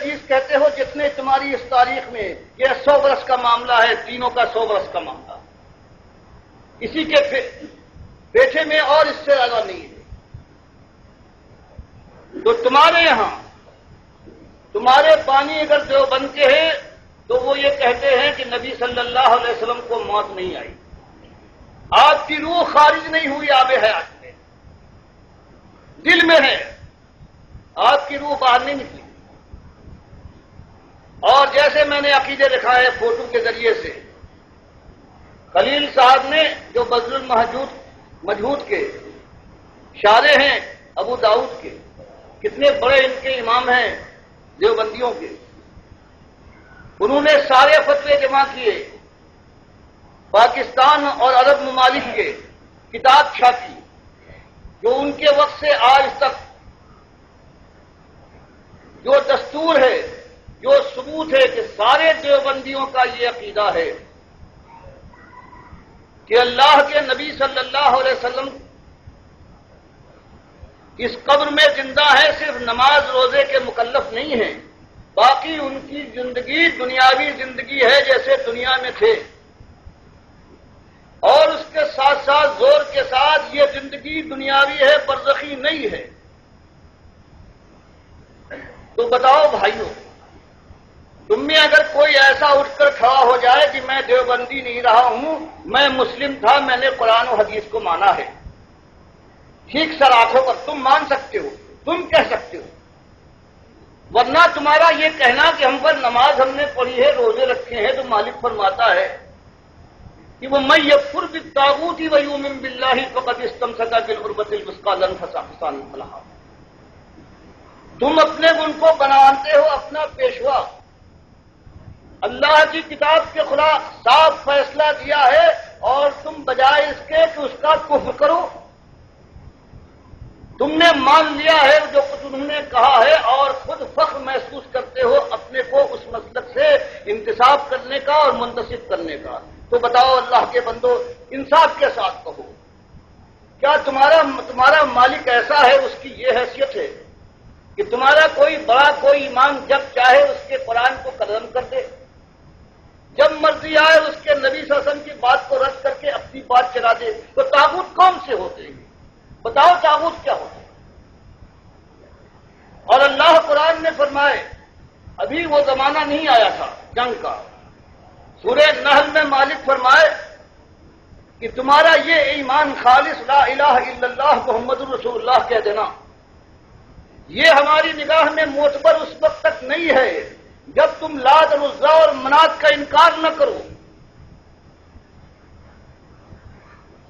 چیز کہتے ہو جس نے تمہاری اس تاریخ میں یہ 100 برس کا معاملہ ہے، تینوں کا 100 برس کا معاملہ، اسی کے پیچھے میں اور اس سے زیادہ نہیں ہے۔ تو تمہارے یہاں تمہارے بانی اگر دیوبند کے ہیں تو وہ یہ کہتے ہیں کہ نبی صلی اللہ علیہ وسلم کو موت نہیں آئی، آپ کی روح خارج نہیں ہوئی آب حیات میں، دل میں ہے، آپ کی روح باہر نہیں نکلی۔ اور جیسے میں نے عقیدے لکھا ہے فوٹو کے ذریعے سے، خلیل صاحب نے جو بذل المجہود کے شارح ہیں ابو داؤد کے، کتنے بڑے ان کے امام ہیں دیوبندیوں کے، انہوں نے سارے فتوے جمع کیے، پاکستان اور عرب ممالک کے، کتاب چھاپی، جو ان کے وقت سے آج تک جو دستور ہے، جو ثبوت ہے کہ سارے دیوبندیوں کا یہ عقیدہ ہے کہ اللہ کے نبی صلی اللہ علیہ وسلم اس قبر میں زندہ ہے، صرف نماز روزے کے مکلف نہیں ہیں، باقی ان کی زندگی دنیاوی زندگی ہے جیسے دنیا میں تھے، اور اس کے ساتھ ساتھ زور کے ساتھ یہ زندگی دنیاوی ہے، برزخی نہیں ہے۔ تو بتاؤ بھائیوں، تم میں اگر کوئی ایسا اٹھ کر کھڑا ہو جائے کہ میں دیوبندی نہیں رہا ہوں، میں مسلم تھا، میں نے قرآن و حدیث کو مانا ہے، ٹھیک سر آنکھوں پر تم مان سکتے ہو، تم کہہ سکتے ہو، ورنہ تمہارا یہ کہنا کہ ہم پر نماز ہم نے پڑھی ہے، روزے رکھے ہیں، تو مالک فرماتا ہے کہ وہ من یکفر بالطاغوت ویؤمن باللہ فقد استمسک بالعروۃ الوثقی لا انفصام لها۔ تم اپنے ان کو بناتے ہو اپنا پیشوا، اللہ کی کتاب کے خلاف صاف فیصلہ دیا ہے، اور تم بجائے اس کے کہ اس کا کفر کرو، تم نے مان لیا ہے جو تم نے کہا ہے، اور خود فخر محسوس کرتے ہو اپنے کو اس مسلک سے انتصاب کرنے کا اور منتسب کرنے کا۔ تو بتاؤ اللہ کے بندو، انصاف کے ساتھ کہو، کیا تمہارا مالک ایسا ہے، اس کی یہ حیثیت ہے کہ تمہارا کوئی بڑا کوئی امام جب چاہے اس کے قرآن کو قدم کر دے، جب مرضی آئے اس کے نبی صلی اللہ علیہ وسلم کی بات کو رد کر کے اپنی بات چلا دے؟ تو طاغوت کون سے ہوتے ہیں؟ بتاؤ طاغوت کیا ہوتا ہے؟ اور اللہ قرآن نے فرمائے، ابھی وہ زمانہ نہیں آیا تھا جنگ کا، سورہ نحل میں مالک فرمائے کہ تمہارا یہ ایمان خالص لا الہ الا اللہ محمد الرسول اللہ کہہ دینا، یہ ہماری نگاہ میں معتبر اس وقت تک نہیں ہے جب تم لات اور عزا اور منات کا انکار نہ کرو۔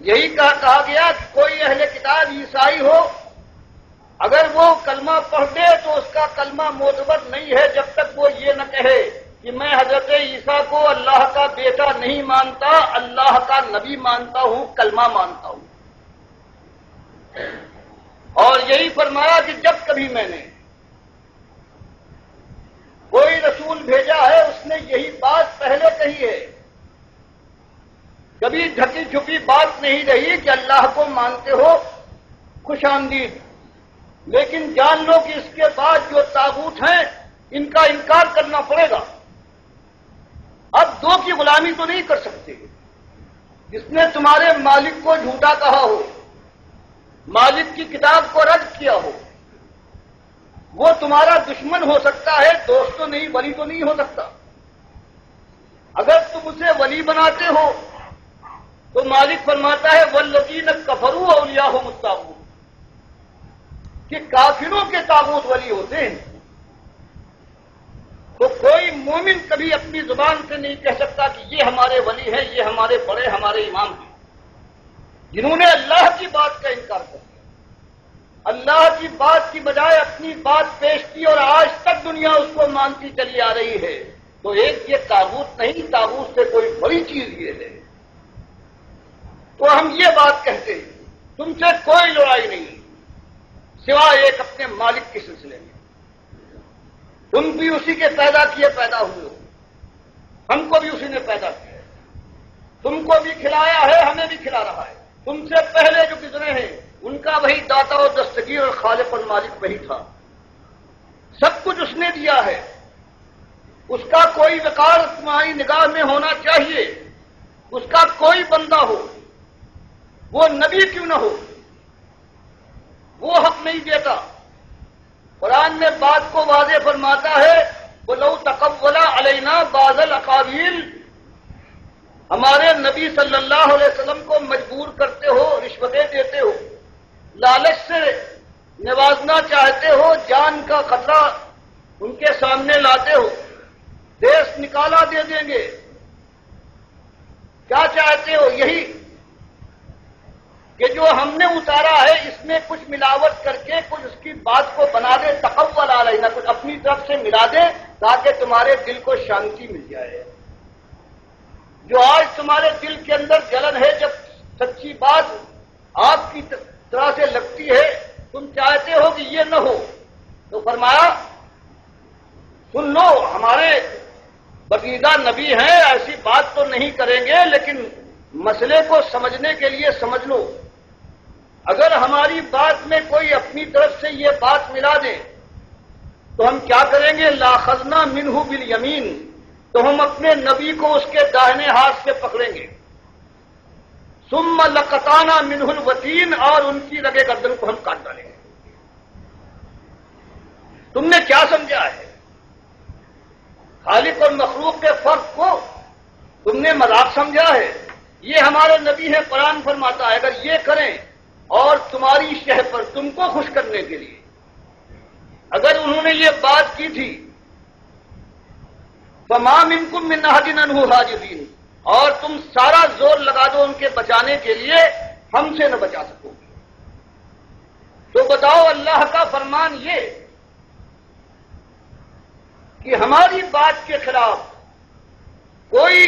یہی کہا گیا کہ کوئی اہل کتاب عیسائی ہو، اگر وہ کلمہ پڑھ دے تو اس کا کلمہ معتبر نہیں ہے جب تک وہ یہ نہ کہے کہ میں حضرت عیسیٰ کو اللہ کا بیٹا نہیں مانتا، اللہ کا نبی مانتا ہوں، کلمہ مانتا ہوں۔ اور یہی فرمایا کہ جب کبھی میں نے کوئی رسول بھیجا ہے اس نے یہی بات پہلے کہی ہے، کبھی ڈھکی چھپی بات نہیں رہی کہ اللہ کو مانتے ہو خوش آمدید، لیکن جان لو کہ اس کے بعد جو طاغوت ہیں ان کا انکار کرنا پڑے گا۔ اب دو کی غلامی تو نہیں کر سکتے، جس نے تمہارے مالک کو جھوٹا کہا ہو، مالک کی کتاب کو رد کیا ہو، وہ تمہارا دشمن ہو سکتا ہے، دوست تو نہیں، ولی تو نہیں ہو سکتا۔ اگر تم اسے ولی بناتے ہو تو مالک فرماتا ہے والذین کفروا اولیاءہم الطاغوت، کہ کافروں کے طاغوت ولی ہوتے ہیں۔ تو کوئی مومن کبھی اپنی زبان سے نہیں کہہ سکتا کہ یہ ہمارے ولی ہیں، یہ ہمارے بڑے ہمارے امام ہیں، جنہوں نے اللہ کی بات کا انکار کر دیا، اللہ کی بات کی بجائے اپنی بات پیش کی، اور آج تک دنیا اس کو مانتی چلی آ رہی ہے۔ تو ایک یہ طاغوت نہیں، طاغوت سے کوئی بڑی چیز یہ ہے۔ تو ہم یہ بات کہتے ہیں، تم سے کوئی لڑائی نہیں سوائے ایک اپنے مالک کے سلسلے میں، تم بھی اسی کے پیدا کیے پیدا ہوئے ہو، ہم کو بھی اسی نے پیدا کیا ہے، تم کو بھی کھلایا ہے، ہمیں بھی کھلا رہا ہے، تم سے پہلے جو گزرے ہیں ان کا وہی داتا و دستگیر اور خالق اور مالک وہی تھا، سب کچھ اس نے دیا ہے، اس کا کوئی وقار تمہاری نگاہ میں ہونا چاہیے، اس کا کوئی بندہ ہو، وہ نبی کیوں نہ ہو، وہ حق نہیں دیتا۔ قرآن میں بات کو واضح فرماتا ہے، وَلَوْ تَقَوَّلَ عَلَيْنَا بَعْضَ الْأَقَاوِيلِ، ہمارے نبی صلی اللہ علیہ وسلم کو مجبور کرتے ہو، رشوتیں دیتے ہو، لالچ سے نوازنا چاہتے ہو، جان کا خطرہ ان کے سامنے لاتے ہو، دیش نکالا دے دیں گے، کیا چاہتے ہو؟ یہی کہ جو ہم نے اتارا ہے اس میں کچھ ملاوٹ کر کے کچھ اس کی بات کو بنا دے، تقول علینا، کچھ اپنی طرف سے ملا دے تاکہ تمہارے دل کو شانتی مل جائے۔ جو آج تمہارے دل کے اندر جلن ہے، جب سچی بات آپ کی طرح سے لگتی ہے، تم چاہتے ہو کہ یہ نہ ہو، تو فرمایا سن لو، ہمارے برگزیدہ نبی ہیں، ایسی بات تو نہیں کریں گے، لیکن مسئلے کو سمجھنے کے لیے سمجھ لو۔ اگر ہماری بات میں کوئی اپنی طرف سے یہ بات ملا دے تو ہم کیا کریں گے؟ لَأَخَذْنَا مِنْهُ بِالْيَمِينِ، تو ہم اپنے نبی کو اس کے داہنے ہاتھ سے پکڑیں گے، ثُمَّ لَقَطَعْنَا مِنْهُ الْوَتِينَ، اور ان کی رگے گردن کو ہم کاٹ ڈالیں گے۔ تم نے کیا سمجھا ہے؟ خالق اور مخلوق کے فرق کو تم نے مذاق سمجھا ہے؟ یہ ہمارے نبی ہے، قرآن فرماتا ہے اگر یہ کریں اور تمہاری شہ پر تم کو خوش کرنے کے لیے اگر انہوں نے یہ بات کی تھی، فَمَا مِنْكُمْ مِنْ أَحَدٍ عَنْهُ حَاجِزِينَ، اور تم سارا زور لگا دو ان کے بچانے کے لیے، ہم سے نہ بچا سکو گے۔ تو بتاؤ اللہ کا فرمان یہ کہ ہماری بات کے خلاف کوئی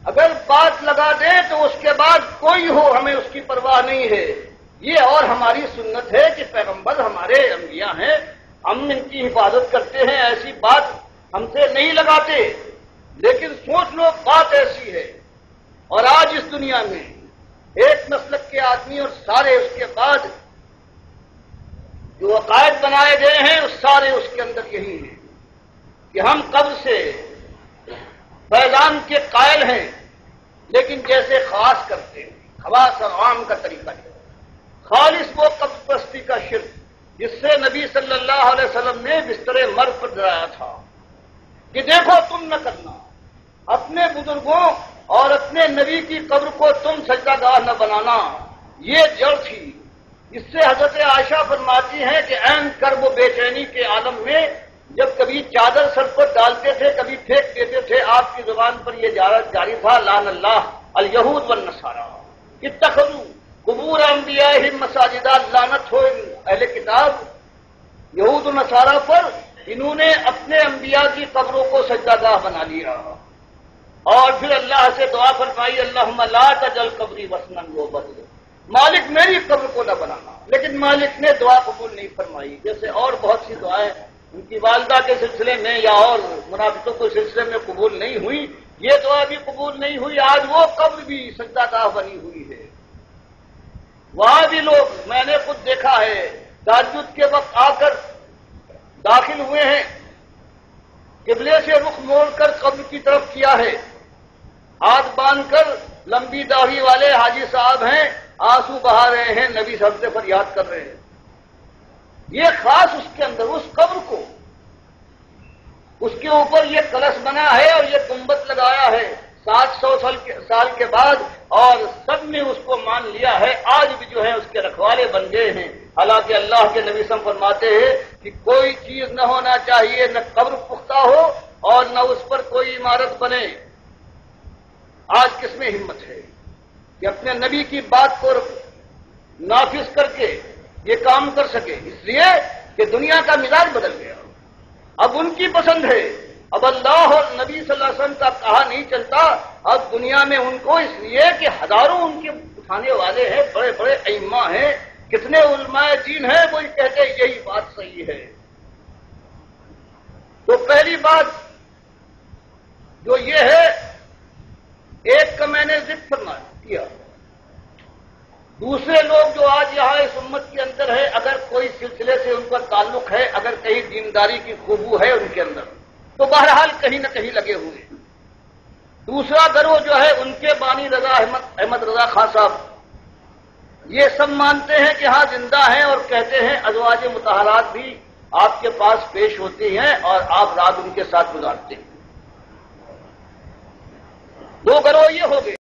اگر بات لگا دے تو اس کے بعد کوئی ہو ہمیں اس کی پرواہ نہیں ہے۔ یہ اور ہماری سنت ہے کہ پیغمبر ہمارے انبیاء ہیں، ہم ان کی حفاظت کرتے ہیں، ایسی بات ہم سے نہیں لگاتے۔ لیکن سوچ لو بات ایسی ہے، اور آج اس دنیا میں ایک مسلک کے آدمی اور سارے اس کے بعد جو عقائد بنائے گئے ہیں سارے اس کے اندر یہی ہیں کہ ہم قبر سے فیضان کے قائل ہیں، لیکن جیسے خاص کرتے ہیں، خواص اور عام کا طریقہ ہے۔ خالص وہ قبر پرستی کا شرک جس سے نبی صلی اللہ علیہ وسلم نے بستر مرگ پر ڈرایا تھا کہ دیکھو تم نہ کرنا، اپنے بزرگوں اور اپنے نبی کی قبر کو تم سجدہ گاہ نہ بنانا، یہ جڑ تھی۔ اس سے حضرت عائشہ فرماتی ہیں کہ عین کرب و بے چینی کے عالم میں جب کبھی چادر سر پر ڈالتے تھے کبھی پھینک دیتے تھے، آپ کی زبان پر یہ جاری تھا، لعن اللہ الیہود والنصارى اتخذوا قبور انبیائہم مساجدہ، لعنت ہو اہل کتاب یہود و نصارہ پر، انہوں نے اپنے انبیاء کی قبروں کو سجدہ گاہ بنا لیا۔ اور پھر اللہ سے دعا فرمائی، اللہم لا تجعل قبری وثنا یعبد، مالک میری قبر کو نہ بنانا، لیکن مالک نے دعا قبول نہیں فرمائی۔ جیسے اور بہت سی دعائیں ان کی والدہ کے سلسلے میں یا اور منافقوں کے سلسلے میں قبول نہیں ہوئی، یہ دعا بھی قبول نہیں ہوئی۔ آج وہ قبر بھی سجدہ گاہ بنی ہوئی ہے، وہاں بھی لوگ، میں نے خود دیکھا ہے، تہجد کے وقت آ کر داخل ہوئے ہیں، قبلے سے رخ موڑ کر قبر کی طرف کیا ہے، ہاتھ باندھ کر، لمبی داڑھی والے حاجی صاحب ہیں، آنسو بہا رہے ہیں، نبی صاحب سے فریاد کر رہے ہیں۔ یہ خاص اس کے اندر اس قبر کو، اس کے اوپر یہ کلش بنا ہے اور یہ گنبد لگایا ہے 700 سال کے بعد، اور سب نے اس کو مان لیا ہے، آج بھی جو ہے اس کے رکھوالے بن گئے ہیں۔ حالانکہ اللہ کے نبی صلی اللہ علیہ وسلم فرماتے ہیں کہ کوئی چیز نہ ہونا چاہیے، نہ قبر پختہ ہو اور نہ اس پر کوئی عمارت بنے۔ آج کس میں ہمت ہے کہ اپنے نبی کی بات کو نافذ کر کے یہ کام کر سکے؟ اس لیے کہ دنیا کا مزاج بدل گیا، اب ان کی پسند ہے، اب اللہ اور نبی صلی اللہ علیہ وسلم کا کہا نہیں چلتا، اب دنیا میں ان کو، اس لیے کہ ہزاروں ان کے اٹھانے والے ہیں، بڑے بڑے ائمہ ہیں، کتنے علماء دین ہیں، وہ کہتے ہیں یہی بات صحیح ہے۔ تو پہلی بات جو یہ ہے، ایک کا میں نے ذکر کیا، دوسرے لوگ جو آج یہاں اس امت کے اندر ہے، اگر کوئی سلسلے سے ان کا تعلق ہے، اگر کہیں دینداری کی خوبو ہے ان کے اندر، تو بہرحال کہیں نہ کہیں لگے ہوئے. دوسرا گروہ جو ہے ان کے بانی رضا احمد رضا خان صاحب یہ سب مانتے ہیں کہ ہاں زندہ ہیں اور کہتے ہیں ازواج مطہرات بھی آپ کے پاس پیش ہوتی ہیں اور آپ رات ان کے ساتھ گزارتے ہیں. دو گروہ یہ ہو گئے.